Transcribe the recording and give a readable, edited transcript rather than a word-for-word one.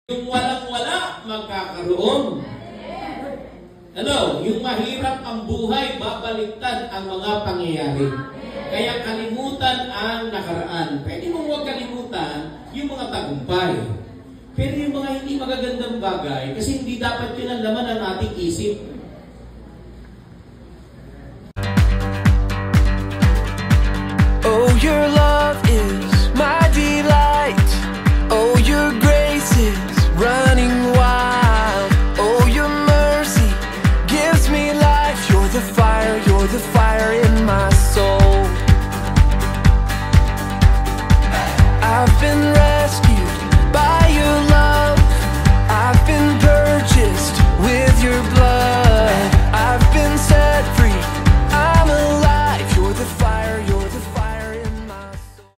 Yung walang-wala, magkakaroon. Ano? Yung mahirap ang buhay, babaliktad ang mga pangyayari. Kaya kalimutan ang nakaraan. Pwede mong huwag kalimutan yung mga tagumpay. Pero yung mga hindi magagandang bagay, kasi hindi dapat yun ang laman ng ating isip. Oh, your love is my delight. Oh, your grace is running wild. Oh, your mercy gives me life. You're the fire in my soul. I've been